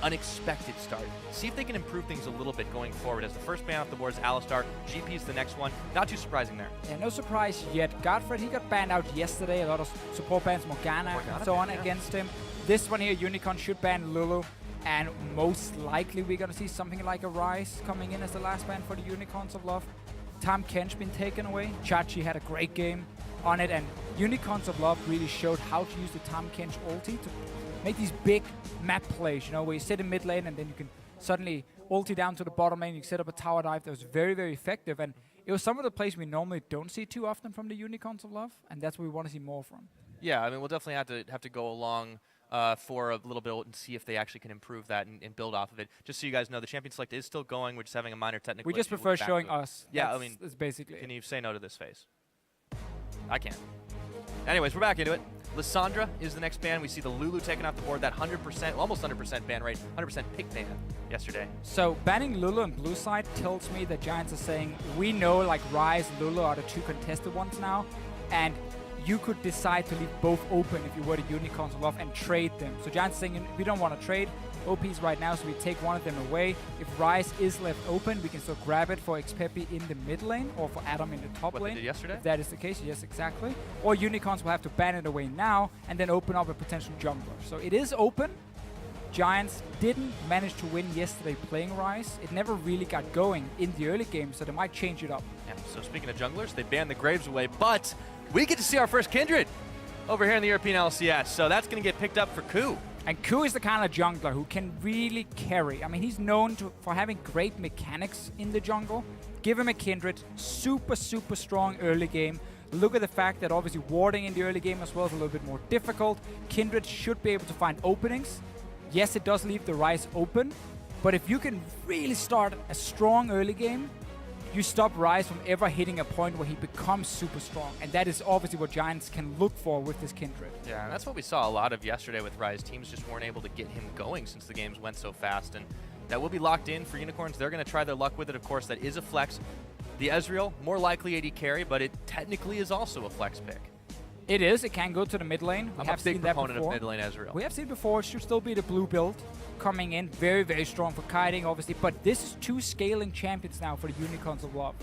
unexpected start. See if they can improve things a little bit going forward. As the first ban off the board is Alistar, GP's the next one. Not too surprising there. Yeah, no surprise yet. GODFRED, he got banned out yesterday. A lot of support bans, Morgana and so on against him. This one here, Unicorn should ban Lulu. And most likely we're going to see something like a Ryze coming in as the last ban for the Unicorns of Love. Tahm Kench been taken away. Chachi had a great game on it, and Unicorns of Love really showed how to use the Tahm Kench ulti to make these big map plays, you know, where you sit in mid lane and then you can suddenly ulti down to the bottom lane, you can set up a tower dive. That was very, very effective, and it was some of the plays we normally don't see too often from the Unicorns of Love, and that's what we want to see more from. Yeah, I mean, we'll definitely have to go along for a little bit and see if they actually can improve that and build off of it. Just so you guys know, the champion select is still going. We're just having a minor technical issue. We just prefer showing us. Yeah, I mean, it's basically. Can you say no to this phase? I can't. Anyways, we're back into it. Lissandra is the next ban. We see the Lulu taken off the board. That 100%, almost 100% ban rate, 100% pick ban yesterday. So banning Lulu on blue side tells me that Giants are saying, we know like Ryze and Lulu are the two contested ones now, and you could decide to leave both open if you were the Unicorns of Love and trade them. So Giants saying, we don't want to trade OPs right now, so we take one of them away. If Ryze is left open, we can still grab it for xPePii in the mid lane or for Adam in the top lane. What they did yesterday? If that is the case, yes, exactly. Or Unicorns will have to ban it away now and then open up a potential jungler. So it is open. Giants didn't manage to win yesterday playing Ryze. It never really got going in the early game, so they might change it up. Yeah, so speaking of junglers, they banned the Graves away, but we get to see our first Kindred over here in the European LCS, so that's going to get picked up for Ku. And Ku is the kind of jungler who can really carry. I mean, he's known for having great mechanics in the jungle. Give him a Kindred, super, super strong early game. Look at the fact that obviously warding in the early game as well is a little bit more difficult. Kindred should be able to find openings. Yes, it does leave the Ryze open, but if you can really start a strong early game, you stop Ryze from ever hitting a point where he becomes super strong. And that is obviously what Giants can look for with this Kindred. Yeah, and that's what we saw a lot of yesterday with Ryze. Teams just weren't able to get him going since the games went so fast. And that will be locked in for Unicorns. They're going to try their luck with it, of course. That is a flex. The Ezreal, more likely AD carry, but it technically is also a flex pick. It is. It can go to the mid lane. I'm a big proponent of mid lane Ezreal. We have seen before. It should still be the blue build coming in. Very, very strong for kiting, obviously. But this is two scaling champions now for the Unicorns of Love.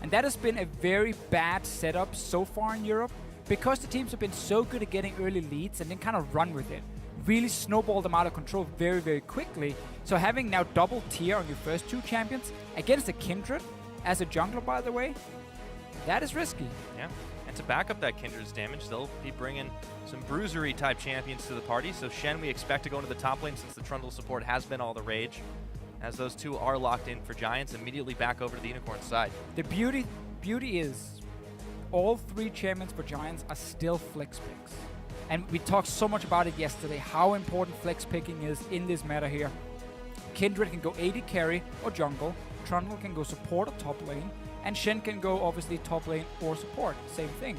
And that has been a very bad setup so far in Europe because the teams have been so good at getting early leads and then kind of run with it. Really snowball them out of control very, very quickly. So having now double tier on your first two champions against a Kindred as a jungler, by the way, that is risky. Yeah. And to back up that Kindred's damage, they'll be bringing some bruisery type champions to the party. So Shen we expect to go into the top lane since the Trundle support has been all the rage. As those two are locked in for Giants, immediately back over to the Unicorn side. The beauty is all three champions for Giants are still flex picks. And we talked so much about it yesterday, how important flex picking is in this meta here. Kindred can go AD carry or jungle. Trundle can go support or top lane. And Shen can go obviously top lane or support, same thing.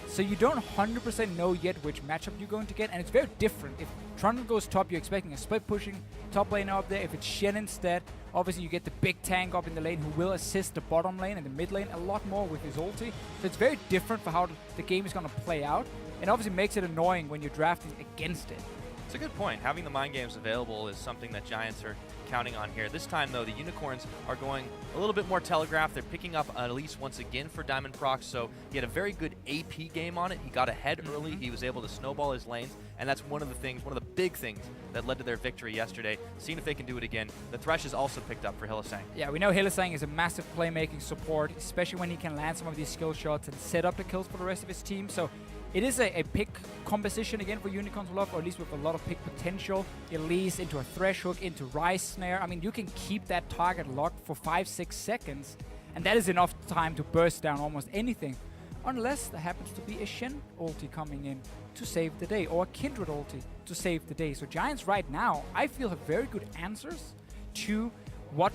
So you don't 100% know yet which matchup you're going to get, and it's very different. If Trundle goes top, you're expecting a split pushing top lane up there. If it's Shen instead, obviously you get the big tank up in the lane who will assist the bottom lane and the mid lane a lot more with his ulti. So it's very different for how the game is going to play out, and obviously makes it annoying when you're drafting against it. It's a good point. Having the mind games available is something that Giants are counting on here. This time, though, the Unicorns are going a little bit more telegraphed. They're picking up Elise once again for Diamondprox, so he had a very good AP game on it. He got ahead early. He was able to snowball his lanes, and that's one of the big things that led to their victory yesterday. Seeing if they can do it again. The Thresh is also picked up for Hylissang. Yeah, we know Hylissang is a massive playmaking support, especially when he can land some of these skill shots and set up the kills for the rest of his team. So it is a pick composition again for Unicorns of Love, or at least with a lot of pick potential. Elise into a Thresh hook, into Ryze snare. I mean, you can keep that target locked for 5-6 seconds, and that is enough time to burst down almost anything. Unless there happens to be a Shen ulti coming in to save the day, or a Kindred ulti to save the day. So Giants right now, I feel, have very good answers to what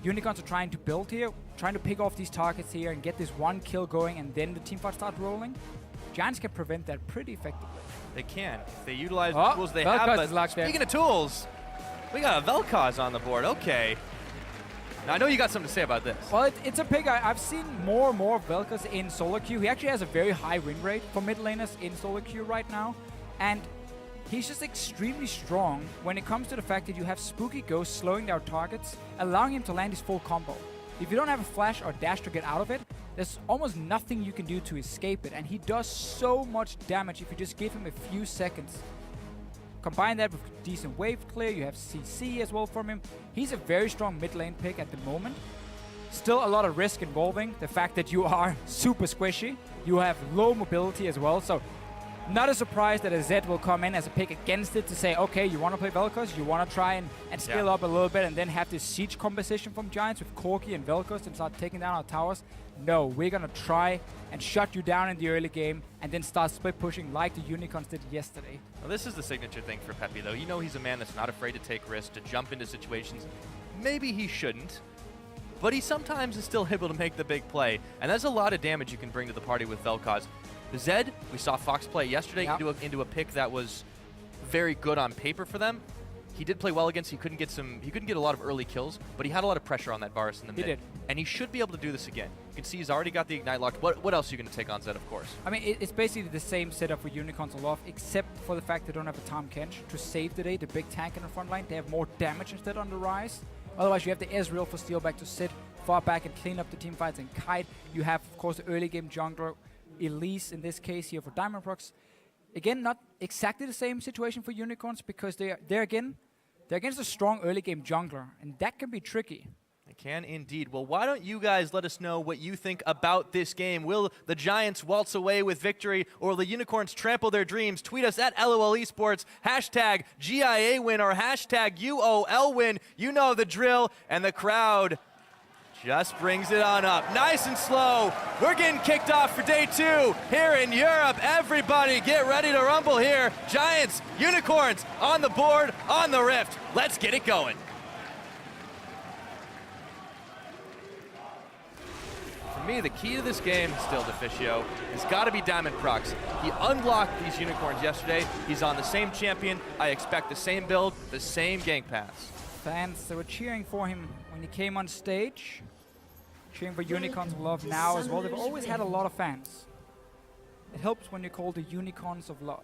Unicorns are trying to build here, trying to pick off these targets here and get this one kill going, and then the teamfight start rolling. Giants can prevent that pretty effectively. They can. If they utilize the tools they have. But speaking of tools, we got a VelKoz on the board. Okay. Now, I know you got something to say about this. Well, it's a pick. I've seen more and more of VelKoz in solo queue. He actually has a very high win rate for mid laners in solo queue right now. And He's just extremely strong when it comes to the fact that you have Spooky Ghost slowing down targets, allowing him to land his full combo. If you don't have a flash or dash to get out of it, there's almost nothing you can do to escape it, and he does so much damage if you just give him a few seconds. Combine that with decent wave clear, you have CC as well from him. He's a very strong mid lane pick at the moment. Still a lot of risk involving the fact that you are super squishy. You have low mobility as well, so not a surprise that a Zed will come in as a pick against it to say, okay, you want to play VelKoz, you want to try and scale up a little bit and then have this siege composition from Giants with Corki and VelKoz and start taking down our towers. No, we're going to try and shut you down in the early game and then start split pushing like the Unicorns did yesterday. Well, this is the signature thing for Pepi, though. You know he's a man that's not afraid to take risks, to jump into situations maybe he shouldn't, but he sometimes is still able to make the big play, and that's a lot of damage you can bring to the party with VelKoz. The Zed, we saw Fox play yesterday into a pick that was very good on paper for them. He did play well against. He couldn't get a lot of early kills, but he had a lot of pressure on that Varus in the mid. He did. And he should be able to do this again. You can see he's already got the Ignite locked. What else are you going to take on Zed, of course? I mean, it's basically the same setup for Unicorns Aloft, except for the fact they don't have a Tahm Kench to save the day, the big tank in the front line. They have more damage instead on the Ryze. Otherwise, you have the Ezreal for Steelback to sit far back and clean up the team fights and kite. You have, of course, the early game jungler, Elise in this case here for Diamondprox. Again, not exactly the same situation for Unicorns because they're against a strong early game jungler, and that can be tricky. It can indeed. Well, why don't you guys let us know what you think about this game? Will the Giants waltz away with victory, or will the Unicorns trample their dreams? Tweet us at LOL eSports, hashtag GIA win or hashtag UOL win. You know the drill, and the crowd just brings it on up. Nice and slow. We're getting kicked off for day 2 here in Europe. Everybody get ready to rumble here. Giants, Unicorns on the board, on the rift. Let's get it going. For me, the key to this game, still Deficio, has got to be Diamondprox. He unlocked these Unicorns yesterday. He's on the same champion. I expect the same build, the same gank paths. Fans, they were cheering for him when he came on stage. Cheering for Unicorns of Love now as well. They've always had a lot of fans. It helps when you're called the Unicorns of Love.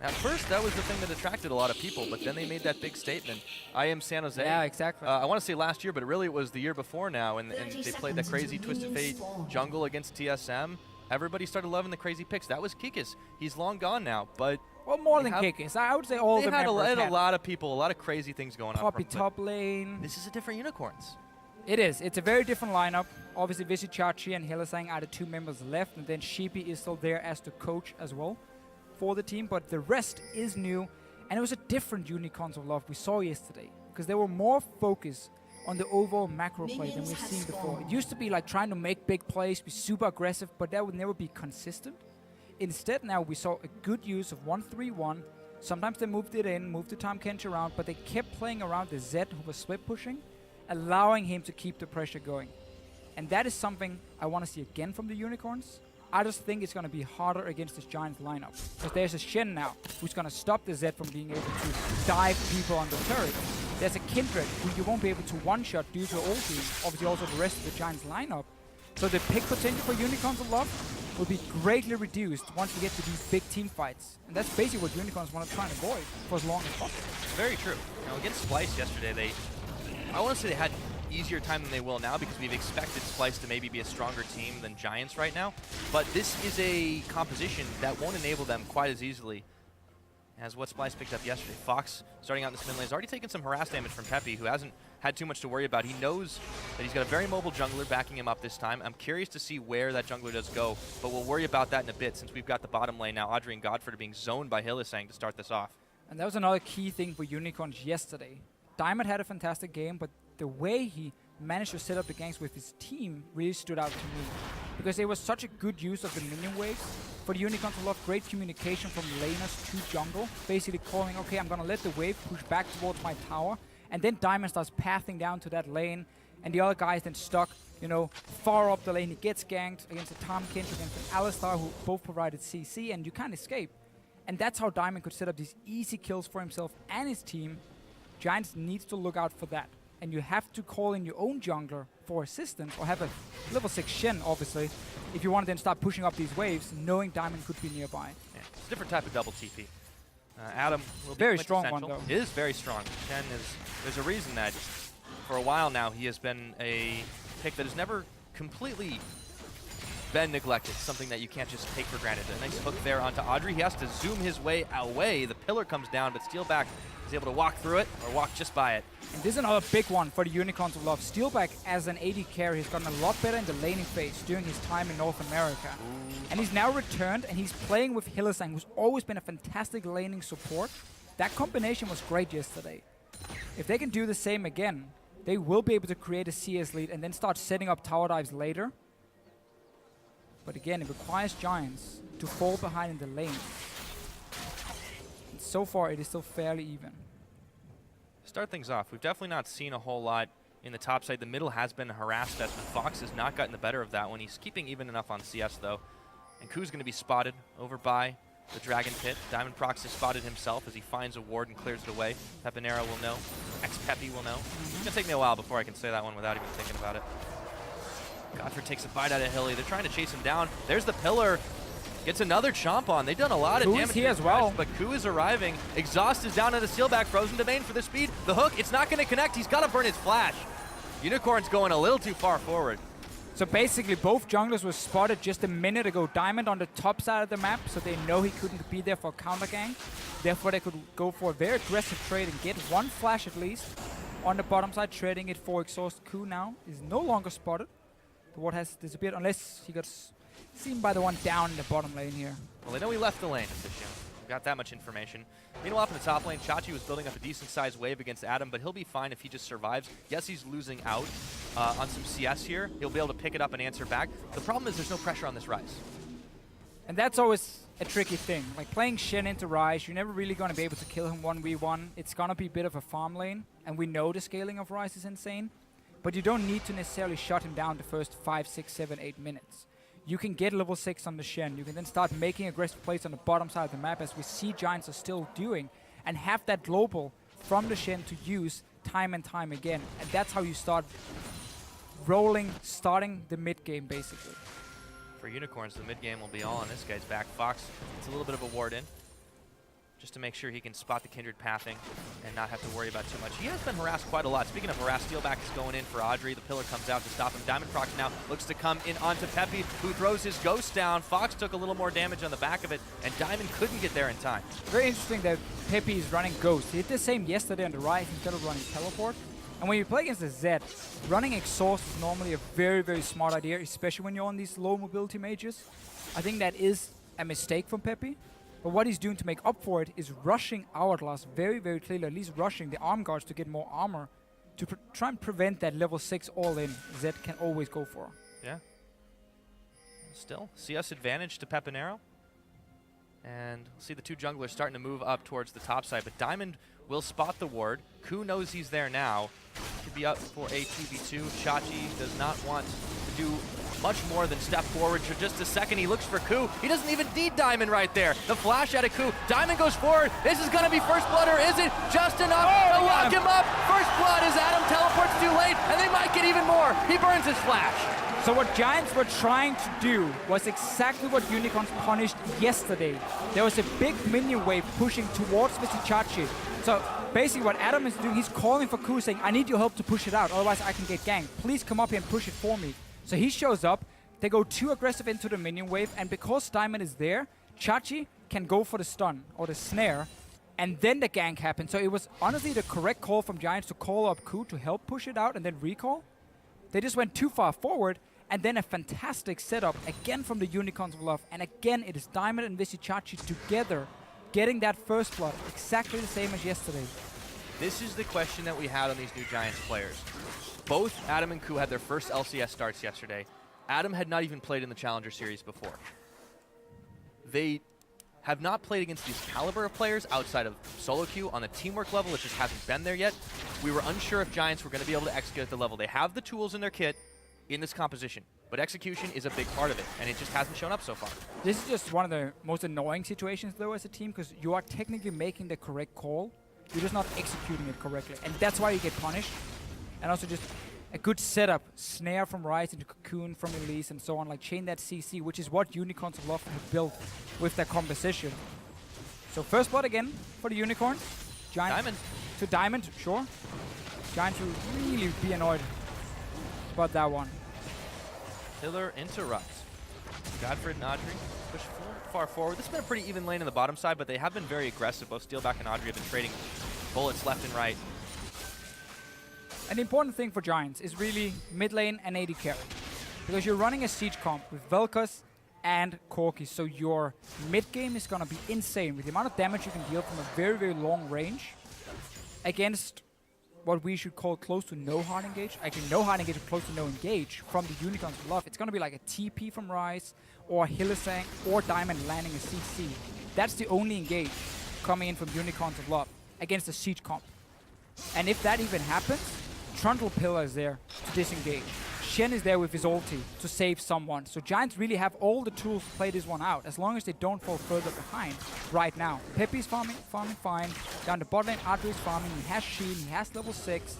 At first, that was the thing that attracted a lot of people, but then they made that big statement. I am San Jose. Yeah, exactly. I want to say last year, but really it was the year before now, and they played that crazy Twisted Fate jungle against TSM. Everybody started loving the crazy picks. That was Kikis. He's long gone now, but... Well, more than Kikis. I would say all the members had a lot of people, a lot of crazy things going on. Poppy top lane. This is a different Unicorns. It is. It's a very different lineup. Obviously, Vizicsacsi and Hylissang are the 2 members left, and then xPePii is still there as the coach as well for the team, but the rest is new, and it was a different Unicorns of Love we saw yesterday, because they were more focused on the overall macro play than we've seen before. It used to be like trying to make big plays, be super aggressive, but that would never be consistent. Instead, now we saw a good use of 1-3-1. Sometimes they moved it in, moved the Tahm Kench around, but they kept playing around the Zed who was split pushing, allowing him to keep the pressure going. And that is something I want to see again from the Unicorns. I just think it's going to be harder against this Giants lineup, because there's a Shen now who's going to stop the Zed from being able to dive people on the turret. There's a Kindred who you won't be able to one-shot due to ulti, obviously also the rest of the Giants lineup. So the pick potential for Unicorns of Love will be greatly reduced once we get to these big team fights. And that's basically what Unicorns want to try and avoid for as long as possible. Very true. You know, against Splice yesterday, I want to say they had easier time than they will now, because we've expected Splice to maybe be a stronger team than Giants right now. But this is a composition that won't enable them quite as easily as what Splice picked up yesterday. Fox, starting out in this mid lane, has already taken some harass damage from Pepi, who hasn't had too much to worry about. He knows that he's got a very mobile jungler backing him up this time. I'm curious to see where that jungler does go, but we'll worry about that in a bit, since we've got the bottom lane now. Adryh and GODFRED are being zoned by Hylissang to start this off. And that was another key thing for Unicorns yesterday. Diamond had a fantastic game, but the way he managed to set up the ganks with his team really stood out to me, because there was such a good use of the minion waves. For the Unicorns, a lot of great communication from laners to jungle, basically calling, okay, I'm going to let the wave push back towards my tower, and then Diamond starts pathing down to that lane, and the other guy's then stuck, you know, far up the lane. He gets ganked against a Tahm Kench, against an Alistar, who both provided CC, and you can't escape. And that's how Diamond could set up these easy kills for himself and his team. Giants needs to look out for that. And you have to call in your own jungler for assistance, or have a level 6 Shen, obviously, if you want to then start pushing up these waves, knowing Diamond could be nearby. Yeah, it's a different type of double TP. Adam will be very strong one, quintessential. though. It is very strong. Shen is, there's a reason that for a while now he has been a pick that has never completely been neglected, something that you can't just take for granted. A nice hook there onto Adryh. He has to zoom his way away. The pillar comes down, but Steelback is able to walk through it or walk just by it. And this is another big one for the Unicorns of Love. Steelback, as an AD carry, has gotten a lot better in the laning phase during his time in North America. And he's now returned, and he's playing with Hylissang, who's always been a fantastic laning support. That combination was great yesterday. If they can do the same again, they will be able to create a CS lead and then start setting up tower dives later. But again, it requires Giants to fall behind in the lane. And so far, it is still fairly even. Start things off. We've definitely not seen a whole lot in the top side. The middle has been harassed as Fox has not gotten the better of that one. He's keeping even enough on CS, though. And Ku's going to be spotted over by the Dragon Pit. Diamondprox has spotted himself as he finds a ward and clears it away. Pepinero will know. xPePii will know. It's going to take me a while before I can say that one without even thinking about it. GODFRED takes a bite out of Hilly. They're trying to chase him down. There's the pillar. Gets another chomp on. They've done a lot of damage here as well. But Ku is arriving. Exhaust is down to the Steelback. Frozen Domain for the speed. The hook, it's not going to connect. He's got to burn his flash. Unicorn's going a little too far forward. So basically, both junglers were spotted just a minute ago. Diamond on the top side of the map, so they know he couldn't be there for a counter gang. Therefore, they could go for a very aggressive trade and get one flash at least. On the bottom side, trading it for exhaust. Ku now is no longer spotted. The ward has disappeared, unless he got seen by the one down in the bottom lane here. Well, they know he left the lane, We've got that much information. Meanwhile, up in the top lane, Chachi was building up a decent-sized wave against Adam, but he'll be fine if he just survives. Yes, he's losing out on some CS here. He'll be able to pick it up and answer back. The problem is there's no pressure on this Ryze. And that's always a tricky thing. Like playing Shen into Ryze, you're never really going to be able to kill him 1v1. It's going to be a bit of a farm lane, and we know the scaling of Ryze is insane. But you don't need to necessarily shut him down the first 5, 6, 7, 8 minutes. You can get level 6 on the Shen. You can then start making aggressive plays on the bottom side of the map, as we see Giants are still doing, and have that global from the Shen to use time and time again. And that's how you start rolling, starting the mid game, basically. For Unicorns, the mid game will be all on this guy's back. Fox, it's a little bit of a ward in, just to make sure he can spot the Kindred pathing and not have to worry about too much. He has been harassed quite a lot. Speaking of harass, Steelback is going in for Adryh. The pillar comes out to stop him. Diamondprox now looks to come in onto Pepi, who throws his ghost down. Fox took a little more damage on the back of it, and Diamond couldn't get there in time. Very interesting that Pepi is running ghost. He did the same yesterday on the right instead of running teleport. And when you play against the Zed, running exhaust is normally a very, very smart idea, especially when you're on these low mobility mages. I think that is a mistake from Pepi. But what he's doing to make up for it is rushing Hourglass very, very clearly, at least rushing the arm guards to get more armor to try and prevent that level 6 all-in Zed can always go for. Yeah. Still, CS advantage to Pepinero. And we'll see the two junglers starting to move up towards the top side, but Diamond will spot the ward. Ku knows he's there now. Could be up for a 2v2. Chachi does not want to do much more than step forward for just a second. He looks for Ku. He doesn't even need Diamond right there. The flash out of Ku. Diamond goes forward. This is going to be first blood, or is it just enough to lock him up? First blood as Adam teleports too late, and they might get even more. He burns his flash. So what Giants were trying to do was exactly what Unicorns punished yesterday. There was a big minion wave pushing towards Vizicsacsi. So basically what Adam is doing, he's calling for Ku, saying, I need your help to push it out, otherwise I can get ganked. Please come up here and push it for me. So he shows up, they go too aggressive into the minion wave, and because Diamond is there, Chachi can go for the stun or the snare, and then the gank happens. So it was honestly the correct call from Giants to call up Ku to help push it out and then recall. They just went too far forward, and then a fantastic setup again from the Unicorns of Love, and again it is Diamond and Vizicsacsi together getting that first blood, exactly the same as yesterday. This is the question that we had on these new Giants players. Both Adam and Ku had their first LCS starts yesterday. Adam had not even played in the Challenger Series before. They have not played against these caliber of players outside of solo queue on the teamwork level. It just hasn't been there yet. We were unsure if Giants were going to be able to execute at the level. They have the tools in their kit in this composition, but execution is a big part of it, and it just hasn't shown up so far. This is just one of the most annoying situations, though, as a team, because you are technically making the correct call. You're just not executing it correctly, and that's why you get punished. And also just a good setup, snare from Ryze into Cocoon from Elise and so on, like chain that CC, which is what Unicorns of Love have built with their composition. So first blood again for the Unicorn. Giants Diamond. to Diamond, sure. Giants will really be annoyed about that one. Pillar interrupts. GODFRED and Adryh push far forward. This has been a pretty even lane on the bottom side, but they have been very aggressive. Both Steelback and Adryh have been trading bullets left and right. An important thing for Giants is really mid lane and AD carry. Because you're running a siege comp with VelKoz and Corki, so your mid game is going to be insane with the amount of damage you can deal from a very, very long range against what we should call close to no hard engage. Actually, no hard engage or close to no engage from the Unicorns of Love. It's going to be like a TP from Ryze or Hylissang or Diamond landing a CC. That's the only engage coming in from Unicorns of Love against a siege comp. And if that even happens, Trundle Pillar is there to disengage. Shen is there with his ulti to save someone. So Giants really have all the tools to play this one out, as long as they don't fall further behind right now. Pepi's farming fine. Down the bot lane, Adryh is farming. He has Shen, he has level 6.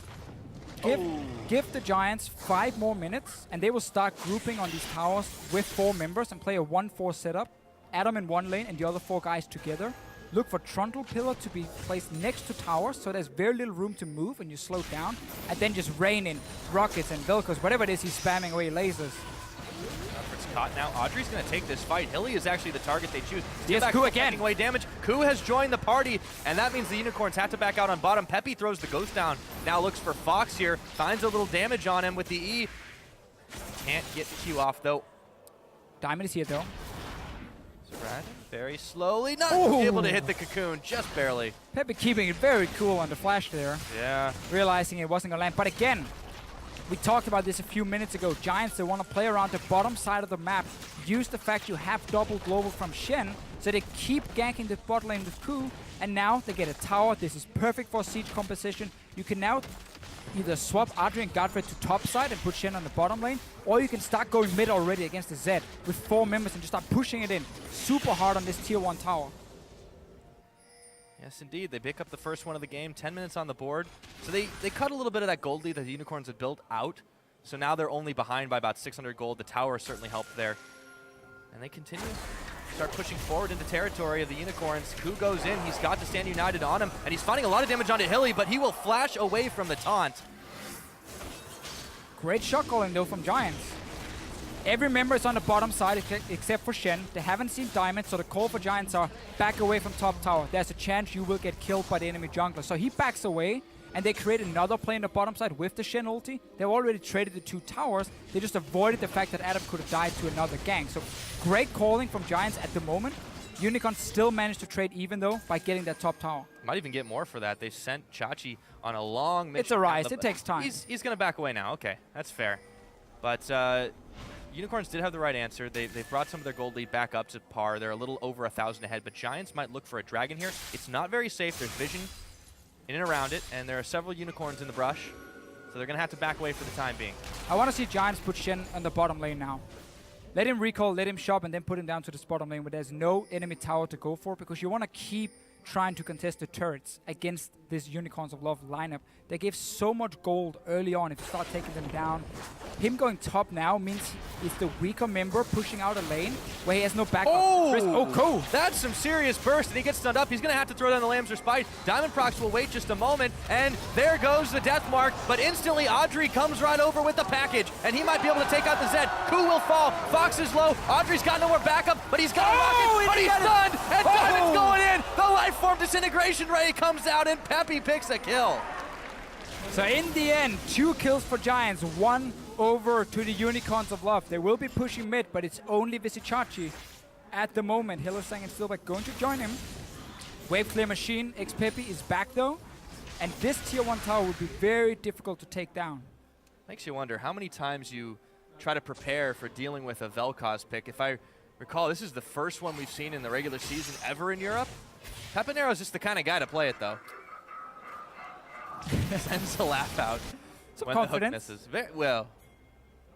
Give the Giants 5 more minutes, and they will start grouping on these towers with 4 members and play a 1-4 setup. Adam in one lane and the other 4 guys together. Look for Trundle Pillar to be placed next to towers, so there's very little room to move when you slow down. And then just rain in rockets and VelKoz, whatever it is he's spamming away lasers. GODFRED's caught now. Adryh's going to take this fight. Hilly is actually the target they choose. Yes, Ku again. Taking away damage. Ku has joined the party, and that means the Unicorns have to back out on bottom. xPePii throws the ghost down. Now looks for Fox here. Finds a little damage on him with the E. Can't get the Q off, though. Diamond is here, though. Spread very slowly. Not able to hit the cocoon, just barely. xPePii keeping it very cool on the flash there. Yeah. Realizing it wasn't going to land. But again, we talked about this a few minutes ago. Giants, they want to play around the bottom side of the map. Use the fact you have double global from Shen, so they keep ganking the bot lane with Ku. And now they get a tower. This is perfect for siege composition. You can now either swap Adryh and GODFRED to top side and put Shen on the bottom lane, or you can start going mid already against the Zed with 4 members and just start pushing it in super hard on this tier 1 tower. Yes, indeed. They pick up the first one of the game. 10 minutes on the board. So they cut a little bit of that gold lead that the Unicorns had built out. So now they're only behind by about 600 gold. The tower certainly helped there. And they continue. Start pushing forward into territory of the Unicorns. Ku goes in. He's got to stand united on him. And he's finding a lot of damage onto Hilly, but he will flash away from the taunt. Great shot calling, though, from Giants. Every member is on the bottom side except for Shen. They haven't seen Diamond, so the call for Giants are back away from top tower. There's a chance you will get killed by the enemy jungler. So he backs away, and they create another play on the bottom side with the Shen ulti. They've already traded the 2 towers. They just avoided the fact that Adam could have died to another gang. So great calling from Giants at the moment. Unicorn still managed to trade even, though, by getting that top tower. Might even get more for that. They sent Chachi on a long mission. It's a Ryze. It takes time. He's going to back away now. Okay, that's fair. But Unicorns did have the right answer. They brought some of their gold lead back up to par. They're a little over 1,000 ahead, but Giants might look for a dragon here. It's not very safe. There's vision in and around it, and there are several Unicorns in the brush, so they're going to have to back away for the time being. I want to see Giants put Shen on the bottom lane now. Let him recall, let him shop, and then put him down to the bottom lane where there's no enemy tower to go for, because you want to keep trying to contest the turrets against this Unicorns of Love lineup. They give so much gold early on if you start taking them down. Him going top now means he's the weaker member pushing out a lane where he has no backup. Oh, cool. That's some serious burst, and he gets stunned up. He's going to have to throw down the Lamb's Respite. Diamondprox will wait just a moment, and there goes the death mark, but instantly Adryh comes right over with the package, and he might be able to take out the Zed. Ku will fall. Fox is low. Adryh's got no more backup, but he's got a rocket, but he's stunned, and Diamond's going in. The life form disintegration ray comes out, and xPePii picks a kill. So in the end, 2 kills for Giants, 1 over to the Unicorns of Love. They will be pushing mid, but it's only Vizicsacsi at the moment. Hylissang and Steelback going to join him. Wave clear machine. xPePii is back though, and this tier 1 tower would be very difficult to take down. Makes you wonder how many times you try to prepare for dealing with a VelKoz pick. If I recall, this is the first one we've seen in the regular season ever in Europe. Pepinero is just the kind of guy to play it, though. Sends a laugh out when confidence. the hook misses. Very well.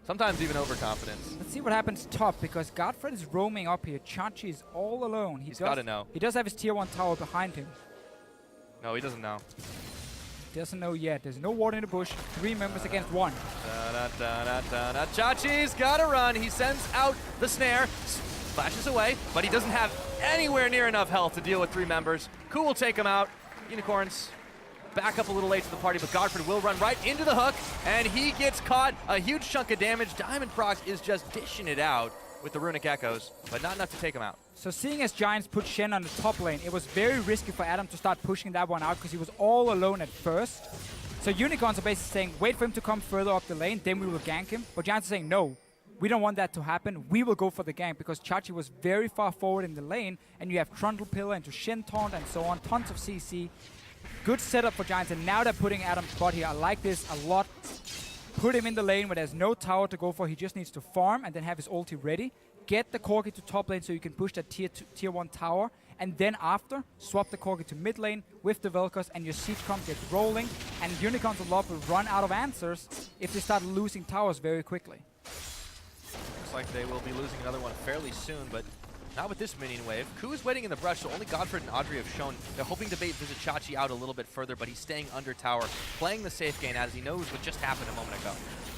Sometimes even overconfidence. Let's see what happens top, because GODFRED is roaming up here. Chachi is all alone. He's got to know. He does have his tier 1 tower behind him. No, he doesn't know. He doesn't know yet. There's no ward in the bush. 3 members against 1. Chachi's got to run. He sends out the snare. Flashes away, but he doesn't have anywhere near enough health to deal with 3 members. Ku will take him out. Unicorns back up a little late to the party, but GODFRED will run right into the hook, and he gets caught. A huge chunk of damage. Diamondprox is just dishing it out with the Runic Echoes, but not enough to take him out. So seeing as Giants put Shen on the top lane, it was very risky for Adam to start pushing that one out because he was all alone at first. So Unicorns are basically saying, wait for him to come further up the lane, then we will gank him. But Giants are saying, no, we don't want that to happen. We will go for the gank because Chachi was very far forward in the lane, and you have Trundle pillar into Shen taunt and so on, tons of CC. Good setup for Giants, and now they're putting Adam's spot here. I like this a lot. Put him in the lane where there's no tower to go for. He just needs to farm and then have his ulti ready. Get the Corki to top lane so you can push that tier 1 tower. And then after, swap the Corki to mid lane with the VelKoz, and your siege comp gets rolling. And Unicorns of Love will run out of answers if they start losing towers very quickly. Looks like they will be losing another one fairly soon, but not with this minion wave. Ku is waiting in the brush, so only GODFRED and Adryh have shown they're hoping to bait Vizicsacsi out a little bit further, but he's staying under tower, playing the safe game as he knows what just happened a moment ago.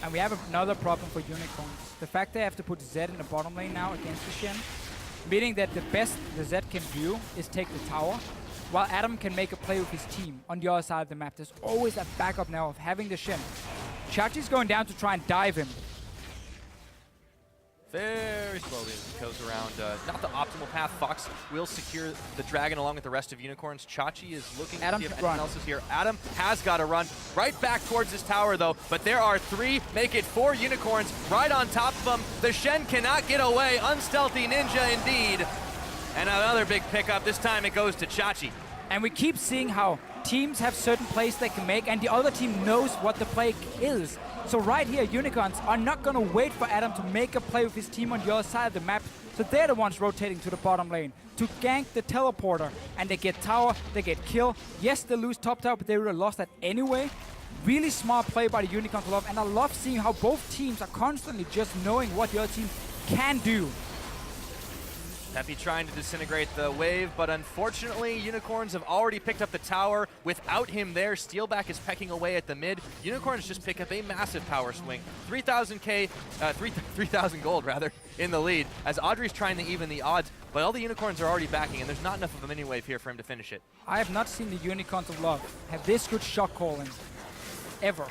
And we have another problem for Unicorns. The fact they have to put Zed in the bottom lane now against the Shen, meaning that the best the Zed can do is take the tower, while Adam can make a play with his team on the other side of the map. There's always a backup now of having the Shen. Chachi's going down to try and dive him. Very slowly as he goes around. Not the optimal path. Fox will secure the dragon along with the rest of Unicorns. Chachi is looking to see if anyone else is here. Adam has got to run right back towards his tower, though. But there are 3, make it 4 Unicorns right on top of him. The Shen cannot get away. Unstealthy ninja indeed. And another big pickup. This time it goes to Chachi. And we keep seeing how teams have certain plays they can make, and the other team knows what the play is. So right here, Unicorns are not going to wait for Adam to make a play with his team on the other side of the map. So they're the ones rotating to the bottom lane to gank the teleporter. And they get tower, they get kill. Yes, they lose top tower, but they would have lost that anyway. Really smart play by the Unicorns Love. And I love seeing how both teams are constantly just knowing what the other team can do. xPePii trying to disintegrate the wave, but unfortunately, Unicorns have already picked up the tower. Without him there, Steelback is pecking away at the mid. Unicorns just pick up a massive power swing. 3,000 gold, rather, in the lead, as Adryh's trying to even the odds, but all the Unicorns are already backing, and there's not enough of a mini-wave here for him to finish it. I have not seen the Unicorns of Love have this good shot calling, ever.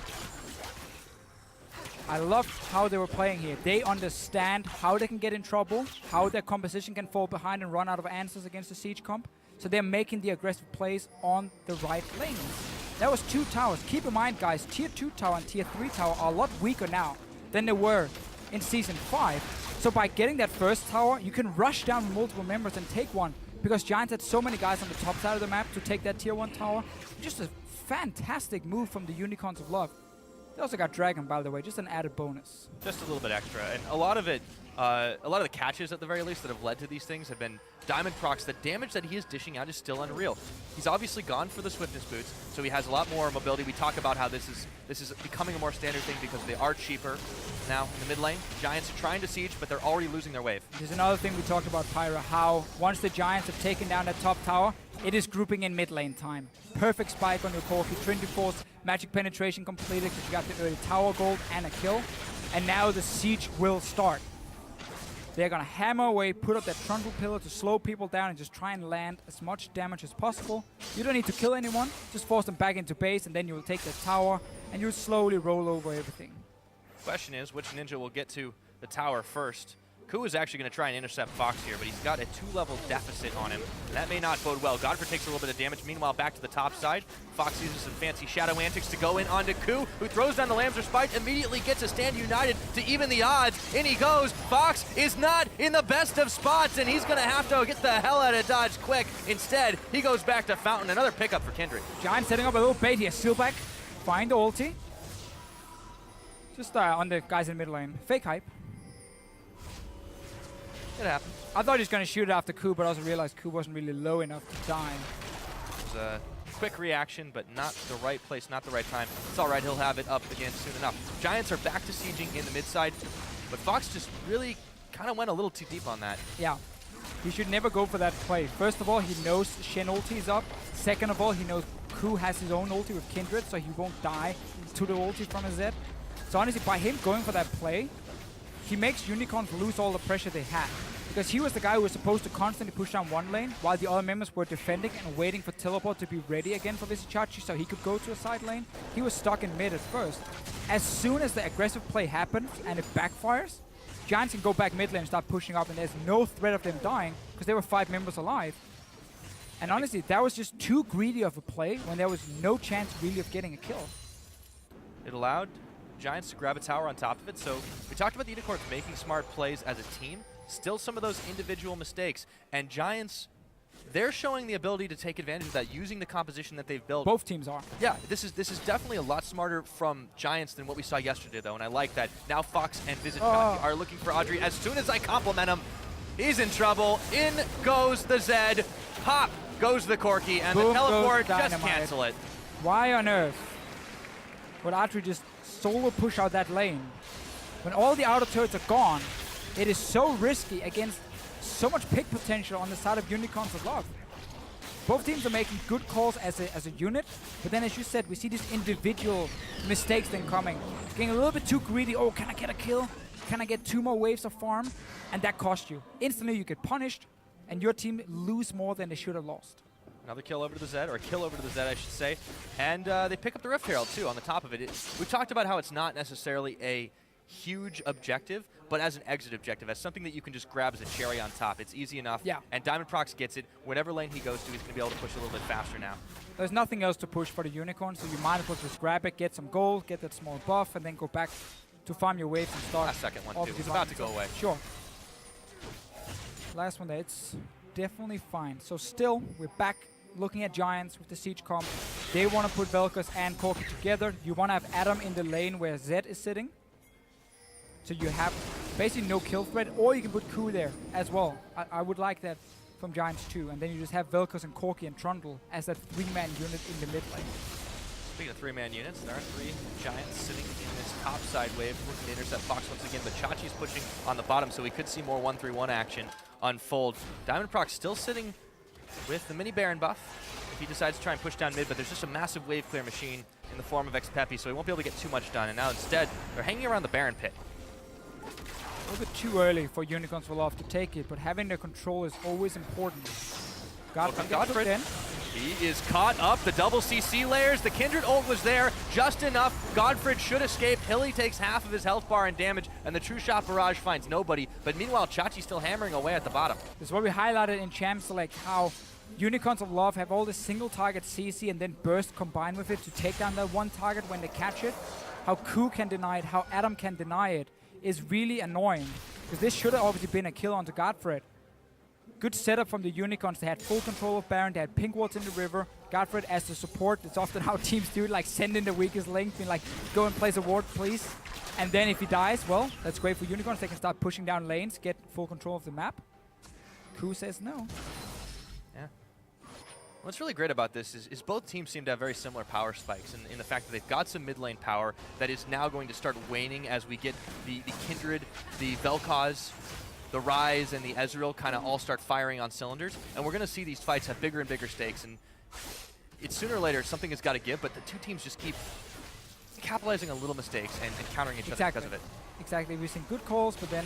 I love how they were playing here. They understand how they can get in trouble, how their composition can fall behind and run out of answers against the siege comp. So they're making the aggressive plays on the right lanes. That was 2 towers. Keep in mind, guys, tier 2 tower and tier 3 tower are a lot weaker now than they were in Season 5. So by getting that first tower, you can rush down multiple members and take one, because Giants had so many guys on the top side of the map to take that tier 1 tower. Just a fantastic move from the Unicorns of Love. They also got Dragon, by the way, just an added bonus. Just a little bit extra, and a lot of it, a lot of the catches at the very least that have led to these things have been Diamondprox. The damage that he is dishing out is still unreal. He's obviously gone for the swiftness boots, so he has a lot more mobility. We talk about how this is becoming a more standard thing because they are cheaper now in the mid lane. Giants are trying to siege, but they're already losing their wave. There's another thing we talked about, Pyra, how once the Giants have taken down that top tower, it is grouping in mid lane time. Perfect spike on your Corki. Trinity Force, magic penetration completed because you got the early tower gold and a kill. And now the siege will start. They're going to hammer away, put up that Trundle pillar to slow people down and just try and land as much damage as possible. You don't need to kill anyone, just force them back into base, and then you will take the tower and you'll slowly roll over everything. Question is, which ninja will get to the tower first? Ku is actually going to try and intercept Fox here, but he's got a 2-level deficit on him. That may not bode well. GODFRED takes a little bit of damage. Meanwhile, back to the top side. Fox uses some fancy shadow antics to go in onto Ku, who throws down the Lambs or Spite, immediately gets a stand united to even the odds. In he goes. Fox is not in the best of spots, and he's going to have to get the hell out of dodge quick. Instead, he goes back to Fountain. Another pickup for Kindred. Giant setting up a little bait here. Steelback, find the ulti. Just on the guys in mid lane. Fake hype. It happened. I thought he was going to shoot it after Ku, but I also realized Ku wasn't really low enough to die. It was a quick reaction, but not the right place, not the right time. It's all right, he'll have it up again soon enough. Giants are back to sieging in the mid side, but Fox just really kind of went a little too deep on that. Yeah. He should never go for that play. First of all, he knows Shen ulti is up. Second of all, he knows Ku has his own ulti with Kindred, so he won't die to the ulti from his Zed. So honestly, by him going for that play, he makes Unicorns lose all the pressure they have. because he was the guy who was supposed to constantly push down one lane while the other members were defending and waiting for teleport to be ready again for Vizicsacsi so he could go to a side lane. He was stuck in mid at first. As soon as the aggressive play happens and it backfires, Giants can go back mid lane and start pushing up, and there's no threat of them dying because there were 5 members alive. And honestly, that was just too greedy of a play when there was no chance really of getting a kill. It allowed Giants to grab a tower on top of it. So we talked about the Unicorns making smart plays as a team. Still some of those individual mistakes. And Giants, they're showing the ability to take advantage of that using the composition that they've built. Both teams are. Yeah, this is definitely a lot smarter from Giants than what we saw yesterday, though. And I like that. Now Fox and Vizicsacsi are looking for Adryh. As soon as I compliment him, he's in trouble. In goes the Zed. Pop goes the Corki. And Boom, the teleport, just Dynamite. cancel it. Why on earth would Adryh just solo push out that lane? When all the outer turrets are gone, it is so risky against so much pick potential on the side of Unicorns of Love. Both teams are making good calls as a unit, but then as you said, we see these individual mistakes then coming. Getting a little bit too greedy. Oh, can I get a kill? Can I get 2 more waves of farm? And that cost you. Instantly you get punished, and your team lose more than they should have lost. Another kill over to the Zed, or a kill over to the Zed, I should say. And they pick up the Rift Herald, too, on the top of it. We've talked about how it's not necessarily a huge objective, but as an exit objective, as something that you can just grab as a cherry on top. It's easy enough. Yeah. And Diamondprox gets it. Whatever lane he goes to, he's going to be able to push a little bit faster now. There's nothing else to push for the Unicorn, so you might as well just grab it, get some gold, get that small buff, and then go back to farm your waves and start. Last second one, too. It's about to go away. Sure. Last one there. It's definitely fine. So still, we're back looking at Giants with the Siege comp. They want to put VelKoz and Corki together. You want to have Adam in the lane where Zed is sitting. So you have basically no kill threat, or you can put Ku there as well. I would like that from Giants too. And then you just have VelKoz and Corki and Trundle as that 3-man unit in the mid lane. Speaking of 3-man units, there are 3 Giants sitting in this top side wave, looking to intercept Fox once again, but Chachi's pushing on the bottom, so we could see more 1-3-1 action unfold. Diamondprox still sitting with the mini Baron buff if he decides to try and push down mid, but there's just a massive wave clear machine in the form of xPePii, so he won't be able to get too much done. And now instead, they're hanging around the Baron pit. A little bit too early for Unicorns will have to take it, but having the control is always important. GODFRED. He is caught up. The double CC layers. The Kindred ult was there just enough. GODFRED should escape. Hilly takes half of his health bar and damage, and the True Shot Barrage finds nobody. But meanwhile, Chachi's still hammering away at the bottom. This is what we highlighted in Champs Select, how Unicorns of Love have all this single target CC and then burst combined with it to take down that one target when they catch it. How Ku can deny it, how Adam can deny it is really annoying. Because this should have obviously been a kill onto GODFRED. Good setup from the Unicorns. They had full control of Baron. They had pink wards in the river. GODFRED as the support. It's often how teams do it, like send in the weakest link, being like, go and place a ward, please. And then if he dies, well, that's great for Unicorns. They can start pushing down lanes, get full control of the map. Ku says no. Yeah. What's really great about this is both teams seem to have very similar power spikes in the fact that they've got some mid lane power that is now going to start waning as we get the Kindred, the VelKoz, the Ryze, and the Ezreal kind of all start firing on cylinders. And we're going to see these fights have bigger and bigger stakes. And it's sooner or later, something has got to give, but the two teams just keep capitalizing on little mistakes and countering each other because of it. Exactly. We've seen good calls, but then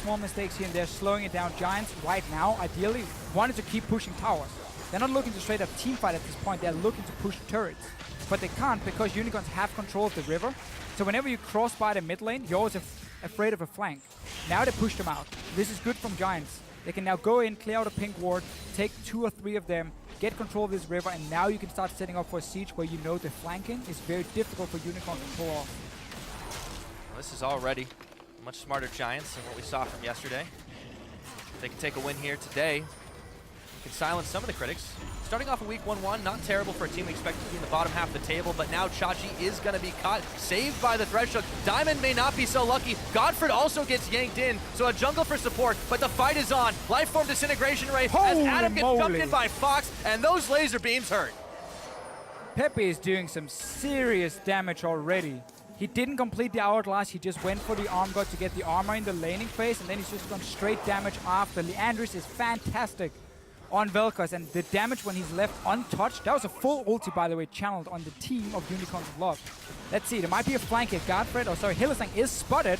small mistakes here and there, slowing it down. Giants right now, ideally, wanted to keep pushing towers. They're not looking to straight up teamfight at this point. They're looking to push turrets. But they can't because Unicorns have control of the river. So whenever you cross by the mid lane, you're always afraid of a flank. Now they pushed them out. This is good from Giants. They can now go in, clear out a pink ward, take 2 or 3 of them, get control of this river, and now you can start setting up for a siege where you know the flanking is very difficult for Unicorns to pull off. Well, this is already much smarter Giants than what we saw from yesterday. If they can take a win here today, can silence some of the critics. Starting off a week 1-1, not terrible for a team we expect to be in the bottom half of the table, but now Chachi is going to be caught, saved by the Thresh hook. Diamond may not be so lucky. GODFRED also gets yanked in, so a jungle for support, but the fight is on. Lifeform Disintegration Ray as Adam gets jumped in by Fox, and those laser beams hurt. xPePii is doing some serious damage already. He didn't complete the hourglass, he just went for the arm guard to get the armor in the laning phase, and then he's just gone straight damage after. Leandris is fantastic on VelKoz, and the damage when he's left untouched, that was a full ulti, by the way, channeled on the team of Unicorns of Love. Let's see, there might be a flank here. GODFRED, oh sorry, Hylissang is spotted.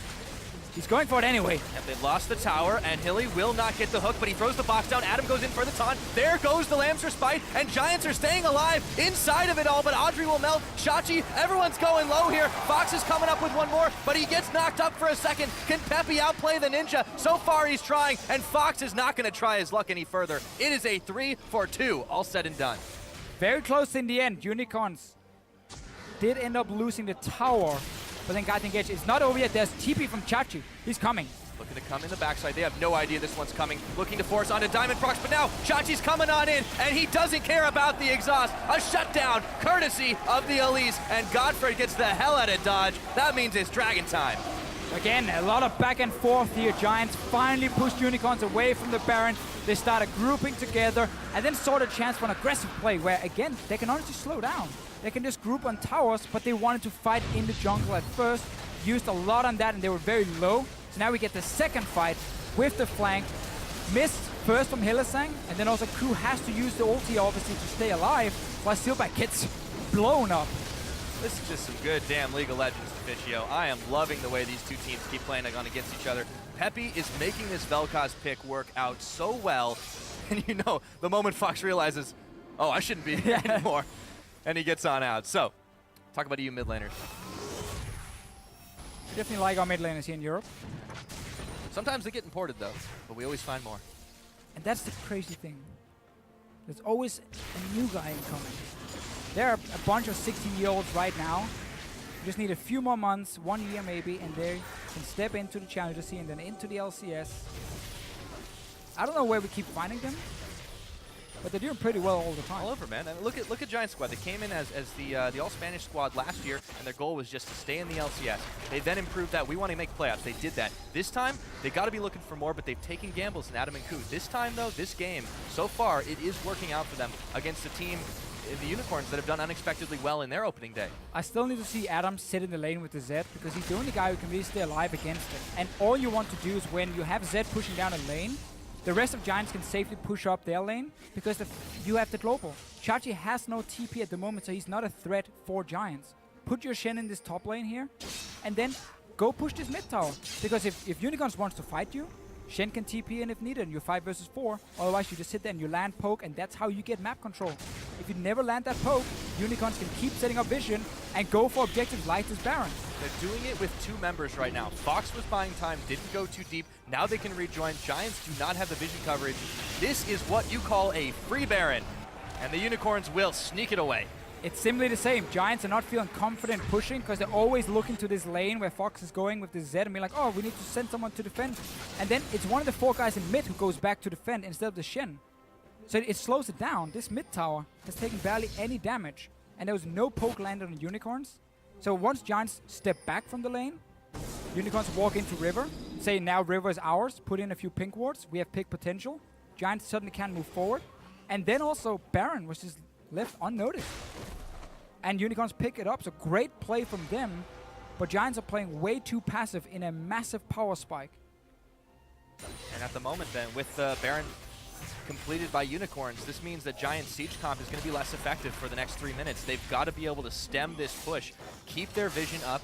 He's going for it anyway. And they lost the tower, and Hilly will not get the hook, but he throws the box down. Adam goes in for the taunt. There goes the Lamb's Respite, and Giants are staying alive inside of it all, but Adryh will melt. Shachi, everyone's going low here. Fox is coming up with one more, but he gets knocked up for a second. Can xPePii outplay the Ninja? So far he's trying, and Fox is not going to try his luck any further. It is a 3-for-2, all said and done. Very close in the end. Unicorns did end up losing the tower, but then got engaged. It's not over yet. There's TP from Chachi. He's coming. Looking to come in the backside. They have no idea this one's coming. Looking to force onto Diamondprox, but now Chachi's coming on in, and he doesn't care about the exhaust. A shutdown, courtesy of the Elise, and GODFRED gets the hell out of dodge. That means it's Dragon time. Again, a lot of back and forth here. Giants finally pushed Unicorns away from the Baron. They started grouping together, and then saw the chance for an aggressive play, where, again, they can honestly slow down. They can just group on towers, but they wanted to fight in the jungle at first. Used a lot on that, and they were very low. So now we get the second fight with the flank. Missed first from Hylissang, and then also Crew has to use the ulti, obviously, to stay alive, while Steelback gets blown up. This is just some good damn League of Legends, Officio. I am loving the way these two teams keep playing on against each other. xPePii is making this VelKoz pick work out so well. And you know, the moment Fox realizes, oh, I shouldn't be here anymore, and he gets on out. So, talk about EU mid laners. Definitely like our mid laners here in Europe. Sometimes they get imported, though, but we always find more. And that's the crazy thing. There's always a new guy incoming. There are a bunch of 16-year-olds right now. You just need a few more months, 1 year maybe, and they can step into the Challenger scene and then into the LCS. I don't know where we keep finding them, but they're doing pretty well all the time. All over, man. I mean, look at Giant Squad. They came in as the all-Spanish squad last year, and their goal was just to stay in the LCS. They then improved that. We want to make playoffs. They did that. This time, they got to be looking for more, but they've taken gambles in Adam and Ku. This time, though, this game, so far, it is working out for them against a team, the Unicorns, that have done unexpectedly well in their opening day. I still need to see Adam sit in the lane with the Zed, because he's the only guy who can really stay alive against it. And all you want to do is when you have Zed pushing down a lane, the rest of Giants can safely push up their lane, because you have the global. Chachi has no TP at the moment, so he's not a threat for Giants. Put your Shen in this top lane here, and then go push this mid tower. Because if Unicorns wants to fight you, Shen can TP in if needed, and you're 5 versus 4. Otherwise, you just sit there and you land poke, and that's how you get map control. If you never land that poke, Unicorns can keep setting up vision and go for objectives like this Baron. They're doing it with 2 members right now. Fox was buying time, didn't go too deep. Now they can rejoin. Giants do not have the vision coverage. This is what you call a free Baron, and the Unicorns will sneak it away. It's simply the same. Giants are not feeling confident pushing because they're always looking to this lane where Fox is going with the Zed and be like, oh, we need to send someone to defend. And then it's one of the 4 guys in mid who goes back to defend instead of the Shen. So it slows it down. This mid tower has taken barely any damage, and there was no poke landed on Unicorns. So once Giants step back from the lane, Unicorns walk into River, say now River is ours, put in a few pink wards, we have pick potential. Giants suddenly can't move forward. And then also Baron was just left unnoticed. And Unicorns pick it up, so great play from them. But Giants are playing way too passive in a massive power spike. And at the moment then, with Baron completed by Unicorns, this means that Giant Siege Comp is going to be less effective for the next 3 minutes. They've got to be able to stem this push, keep their vision up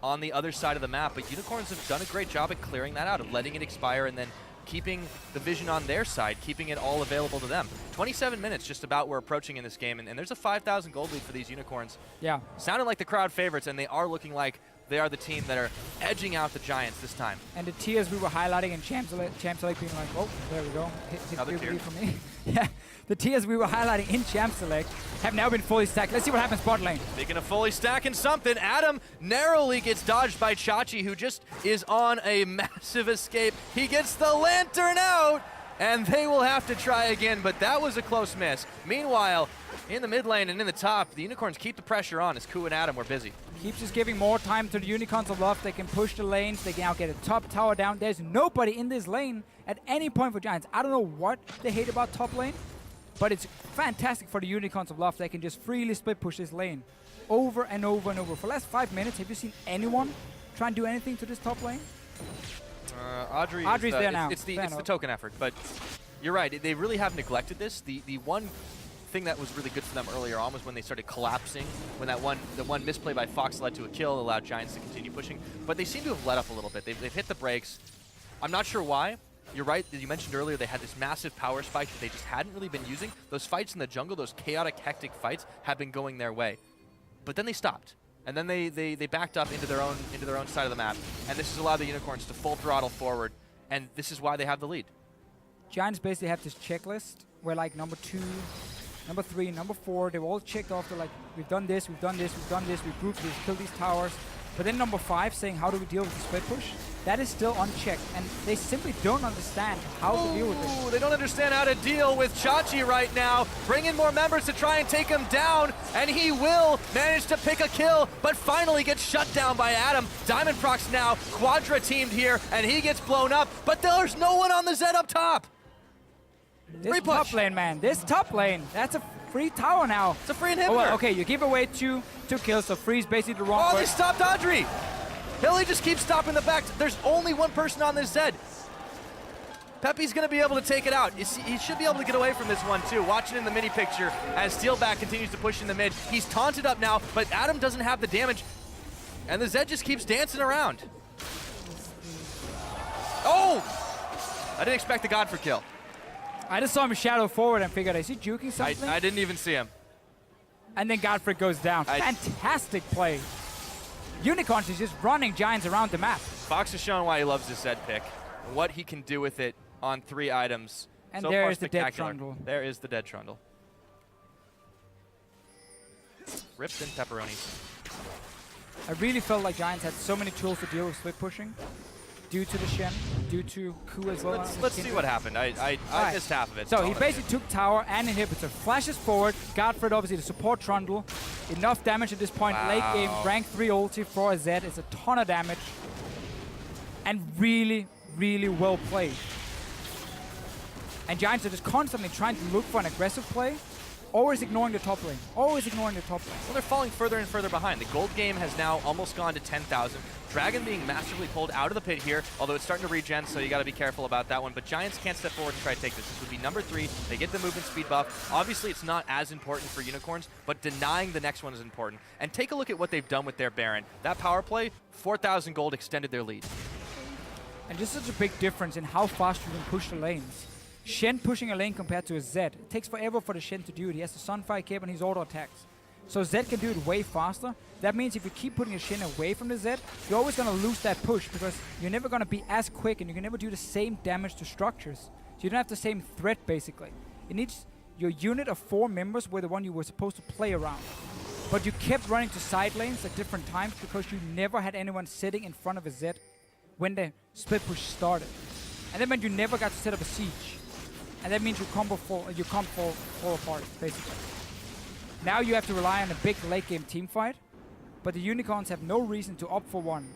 on the other side of the map. But Unicorns have done a great job at clearing that out, of letting it expire and then keeping the vision on their side, keeping it all available to them. 27 minutes just about we're approaching in this game, and there's a 5,000 gold lead for these Unicorns. Yeah. Sounding like the crowd favorites, and they are looking like they are the team that are edging out the Giants this time. And the tiers we were highlighting in Champs League being like, oh, there we go. Another tier for me. Yeah. The tiers we were highlighting in Champs Select have now been fully stacked. Let's see what happens bot lane. Speaking of fully stacking something, Adam narrowly gets dodged by Chachi, who just is on a massive escape. He gets the lantern out, and they will have to try again, but that was a close miss. Meanwhile, in the mid lane and in the top, the Unicorns keep the pressure on as Ku and Adam were busy. Keeps just giving more time to the Unicorns of Love. They can push the lanes. They can now get a top tower down. There's nobody in this lane at any point for Giants. I don't know what they hate about top lane, but it's fantastic for the Unicorns of Love. They can just freely split push this lane over and over and over. For the last 5 minutes, have you seen anyone try and do anything to this top lane? Adryh's there now. It's the token effort, but you're right. They really have neglected this. The one thing that was really good for them earlier on was when they started collapsing, when the one misplay by Fox led to a kill, allowed Giants to continue pushing. But they seem to have let up a little bit. They've hit the brakes. I'm not sure why. You're right, as you mentioned earlier, they had this massive power spike that they just hadn't really been using. Those fights in the jungle, those chaotic, hectic fights, have been going their way. But then they stopped. And then they backed up into their own side of the map. And this has allowed the Unicorns to full throttle forward. And this is why they have the lead. Giants basically have this checklist where like number 2, number 3, number 4, they've all checked off. They're like, we've done this, we've done this, we've done this, we've grouped, we've killed these towers. But then number 5 saying, how do we deal with the split push? That is still unchecked, and they simply don't understand how to deal with it. They don't understand how to deal with Chachi right now. Bring in more members to try and take him down, and he will manage to pick a kill, but finally gets shut down by Adam. Diamondprox now quadra-teamed here, and he gets blown up, but there's no one on the Zed up top. This top lane, man. This top lane. That's a free tower now. It's a free inhibitor. Oh, well, okay, you give away two kills, so free's basically the wrong Oh, they stopped Adryh. Hilly just keeps stopping the back. There's only one person on this Zed. xPePii's going to be able to take it out. He should be able to get away from this one, too. Watching in the mini picture as Steelback continues to push in the mid. He's taunted up now, but Adam doesn't have the damage. And the Zed just keeps dancing around. Oh! I didn't expect the GODFRED kill. I just saw him shadow forward and figured, is he juking something? I didn't even see him. And then GODFRED goes down. Fantastic play. Unicorns is just running Giants around the map. Fox has shown why he loves this Zed pick, and what he can do with it on 3 items. And so there far is the dead Trundle. There is the dead Trundle. Ripped in pepperonis. I really felt like Giants had so many tools to deal with split pushing. Due to the Shen, due to Ku as well. Let's see what happened. I missed half of it. So he basically took tower and inhibitor, flashes forward, GODFRED obviously to support Trundle. Enough damage at this point, late game, rank 3 ulti for a Zed. It's a ton of damage. And really, really well played. And Giants are just constantly trying to look for an aggressive play, always ignoring the top lane. Always ignoring the top lane. Well, they're falling further and further behind. The gold game has now almost gone to 10,000. Dragon being massively pulled out of the pit here, although it's starting to regen, so you got to be careful about that one. But Giants can't step forward and try to take this. This would be number 3. They get the movement speed buff. Obviously, it's not as important for Unicorns, but denying the next one is important. And take a look at what they've done with their Baron. That power play, 4,000 gold extended their lead. And just such a big difference in how fast you can push the lanes. Shen pushing a lane compared to a Zed. It takes forever for the Shen to do it. He has the Sunfire cape and his auto attacks. So Zed can do it way faster. That means if you keep putting a Shen away from the Zed, you're always going to lose that push because you're never going to be as quick and you can never do the same damage to structures. So you don't have the same threat basically. It needs your unit of 4 members were the one you were supposed to play around. But you kept running to side lanes at different times because you never had anyone sitting in front of a Zed when the split push started. And that meant you never got to set up a siege. And that means you can't fall apart, basically. Now you have to rely on a big late game team fight, but the Unicorns have no reason to opt for one,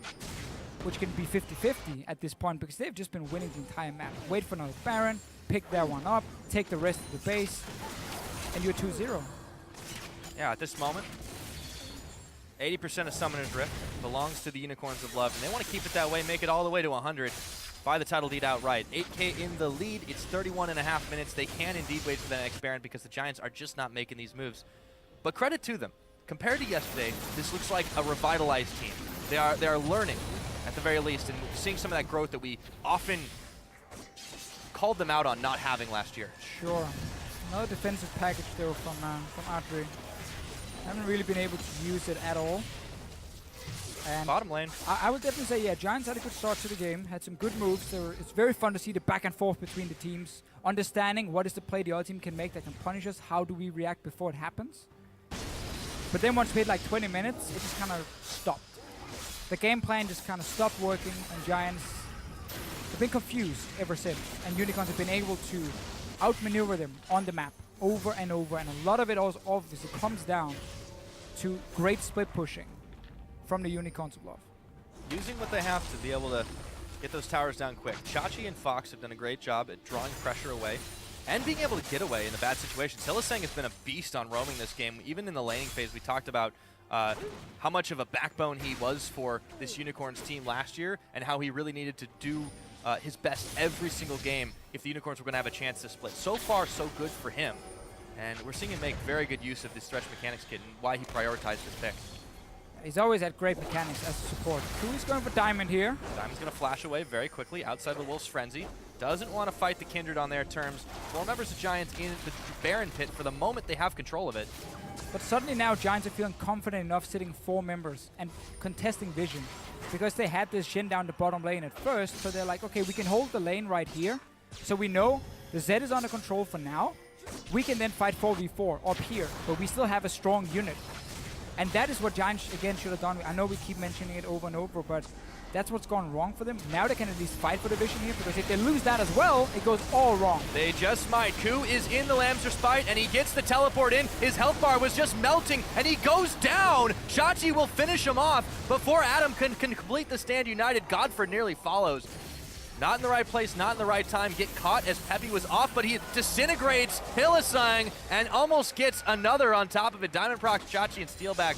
which can be 50-50 at this point because they've just been winning the entire map. Wait for another Baron, pick that one up, take the rest of the base, and you're 2-0. Yeah, at this moment, 80% of Summoner's Rift belongs to the Unicorns of Love, and they want to keep it that way, make it all the way to 100. Buy the title lead outright. 8K in the lead. It's 31.5 minutes. They can indeed wait for the next Baron because the Giants are just not making these moves. But credit to them. Compared to yesterday, this looks like a revitalized team. They are learning, at the very least, and seeing some of that growth that we often called them out on not having last year. Sure. Another defensive package though from Adryh. Haven't really been able to use it at all. And bottom lane. I would definitely say, yeah, Giants had a good start to the game, had some good moves. It's very fun to see the back and forth between the teams, understanding what is the play the other team can make that can punish us, how do we react before it happens. But then once we hit like 20 minutes, it just kind of stopped. The game plan just kind of stopped working, and Giants have been confused ever since. And Unicorns have been able to outmaneuver them on the map over and over, and a lot of it also obviously comes down to great split pushing from the Unicorns of Love. Using what they have to be able to get those towers down quick. Chachi and Fox have done a great job at drawing pressure away and being able to get away in the bad situations. Hylissang has been a beast on roaming this game. Even in the laning phase, we talked about how much of a backbone he was for this Unicorns team last year and how he really needed to do his best every single game if the Unicorns were going to have a chance to split. So far, so good for him. And we're seeing him make very good use of this Thresh mechanics kit and why he prioritized this pick. He's always had great mechanics as a support. Who's going for Diamond here? Diamond's going to flash away very quickly outside the Wolf's Frenzy. Doesn't want to fight the Kindred on their terms. 4 members of Giants in the Baron pit for the moment they have control of it. But suddenly now Giants are feeling confident enough sitting 4 members and contesting vision. Because they had this Shen down the bottom lane at first, so they're like, okay, we can hold the lane right here. So we know the Zed is under control for now. We can then fight 4v4 up here, but we still have a strong unit. And that is what Giants, again, should have done. I know we keep mentioning it over and over, but that's what's gone wrong for them. Now they can at least fight for the vision here, because if they lose that as well, it goes all wrong. They just might. Ku is in the Lamb's Respite, and he gets the teleport in. His health bar was just melting, and he goes down. Shachi will finish him off before Adam can complete the stand united. GODFRED nearly follows. Not in the right place, not in the right time. Get caught as xPePii was off, but he disintegrates Hylissang and almost gets another on top of it. Diamondprox, Shachi, and Steelback.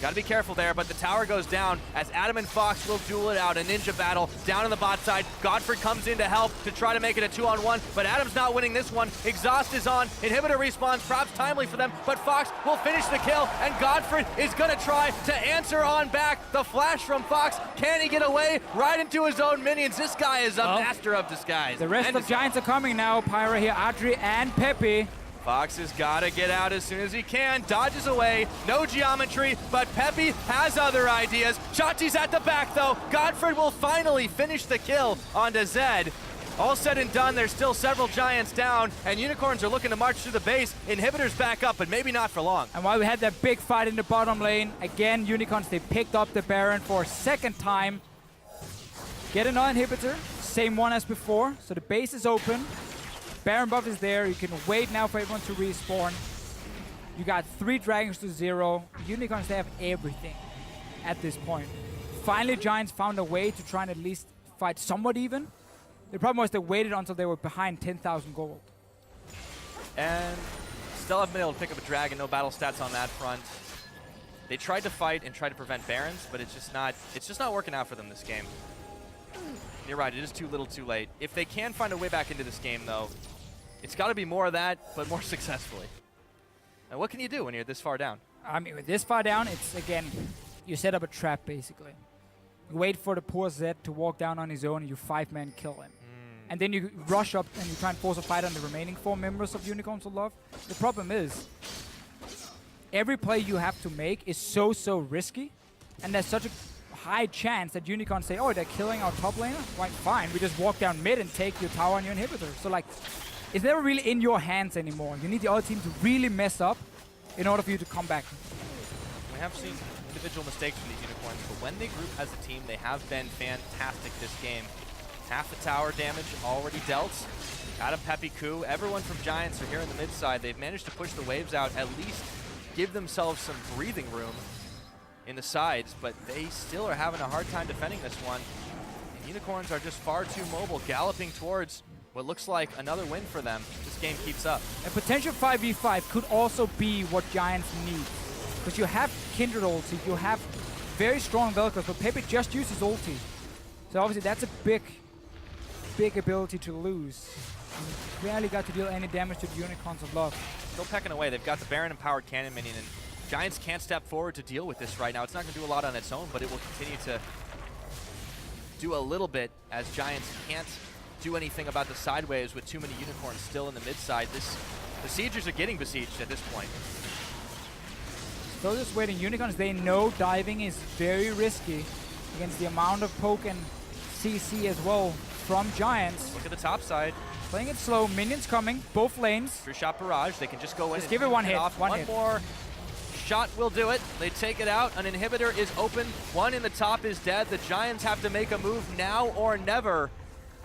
Gotta be careful there, but the tower goes down as Adam and Fox will duel it out. A ninja battle down on the bot side. GODFRED comes in to help to try to make it a 2-on-1, but Adam's not winning this one. Exhaust is on. Inhibitor respawns, perhaps timely for them, but Fox will finish the kill, and GODFRED is gonna try to answer on back. The flash from Fox, can he get away? Right into his own minions. This guy is a master of disguise. The rest of Giants are coming now. Pyra here, Adryh and xPePii. Fox has got to get out as soon as he can. Dodges away. No geometry, but xPePii has other ideas. Shachi's at the back, though. GODFRED will finally finish the kill onto Zed. All said and done, there's still several Giants down, and Unicorns are looking to march through the base. Inhibitors back up, but maybe not for long. And while we had that big fight in the bottom lane, again, Unicorns, they picked up the Baron for a second time. Get another inhibitor, same one as before, so the base is open. Baron buff is there. You can wait now for everyone to respawn. You got 3 dragons to 0. Unicorns, they have everything at this point. Finally, Giants found a way to try and at least fight somewhat even. The problem was they waited until they were behind 10,000 gold. And still haven't been able to pick up a dragon. No battle stats on that front. They tried to fight and try to prevent Barons, but it's just not working out for them this game. You're right, it is too little too late. If they can find a way back into this game, though, it's got to be more of that, but more successfully. And what can you do when you're this far down? I mean, with this far down, it's, again, you set up a trap, basically. You wait for the poor Zed to walk down on his own, and you 5-man kill him. And then you rush up and you try and force a fight on the remaining 4 members of Unicorns of Love. The problem is, every play you have to make is so risky, and there's such a high chance that Unicorns say, oh, they're killing our top laner? Like, fine, we just walk down mid and take your tower and your inhibitor. So, like, it's never really in your hands anymore. You need the other team to really mess up in order for you to come back. We have seen individual mistakes from these Unicorns, but when they group as a team, they have been fantastic this game. Half the tower damage already dealt. Adam, xPePii, Ku, everyone from Giants are here in the mid side. They've managed to push the waves out, at least give themselves some breathing room in the sides, but they still are having a hard time defending this one. And Unicorns are just far too mobile, galloping towards what looks like another win for them. This game keeps up. A potential 5v5 could also be what Giants need. Because you have Kindred ulti, you have very strong VelKoz, but xPePii just uses ulti. So obviously that's a big ability to lose. You barely got to deal any damage to the Unicorns of Love. Still pecking away. They've got the Baron empowered cannon minion, and Giants can't step forward to deal with this right now. It's not going to do a lot on its own, but it will continue to do a little bit as Giants can't do anything about the sideways with too many Unicorns still in the mid side. The Siegers are getting besieged at this point. Still just waiting. Unicorns, they know diving is very risky against the amount of poke and CC as well from Giants. Look at the top side. Playing it slow. Minions coming. Both lanes. 3-shot barrage. They can just go in. Just give it one hit. One more shot will do it. They take it out. An inhibitor is open. One in the top is dead. The Giants have to make a move now or never.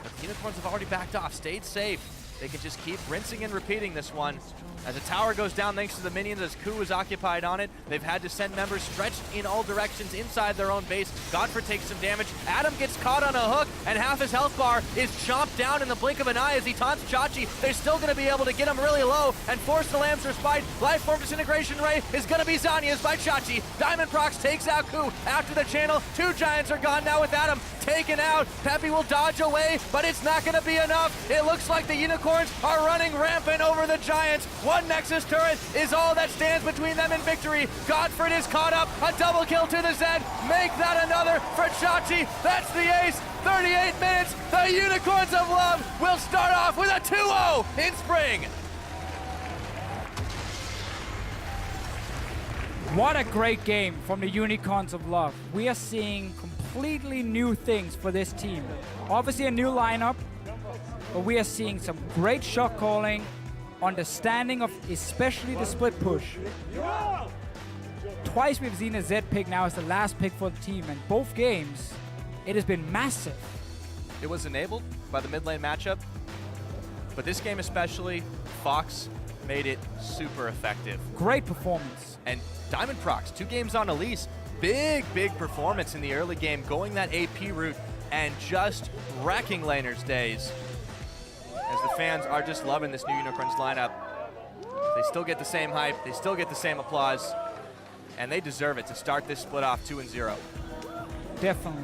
But the Unicorns have already backed off. Stayed safe. They can just keep rinsing and repeating this one. As the tower goes down thanks to the minions, as Ku is occupied on it, they've had to send members stretched in all directions inside their own base. GODFRED takes some damage. Adam gets caught on a hook, and half his health bar is chomped down in the blink of an eye as he taunts Shachi. They're still going to be able to get him really low and force the Lamb's Respite. Life Form Disintegration Ray is going to be Zanya's by Shachi. Diamondprox takes out Ku after the channel. 2 Giants are gone now with Adam taken out. xPePii will dodge away, but it's not going to be enough. It looks like the Unicorns are running rampant over the Giants. One Nexus turret is all that stands between them and victory. GODFRED is caught up. A double kill to the Zed. Make that another for Chachi. That's the ace. 38 minutes. The Unicorns of Love will start off with a 2-0 in spring. What a great game from the Unicorns of Love. We are seeing completely new things for this team. Obviously a new lineup, but we are seeing some great shot calling, understanding of especially the split push. Twice we've seen a Z pick now as the last pick for the team, and both games, it has been massive. It was enabled by the mid lane matchup, but this game especially, Fox made it super effective. Great performance. And Diamondprox, 2 games on Elise, big performance in the early game, going that AP route and just wrecking laners' days. As the fans are just loving this new Unicorns lineup. They still get the same hype, they still get the same applause, and they deserve it to start this split off 2-0. Definitely.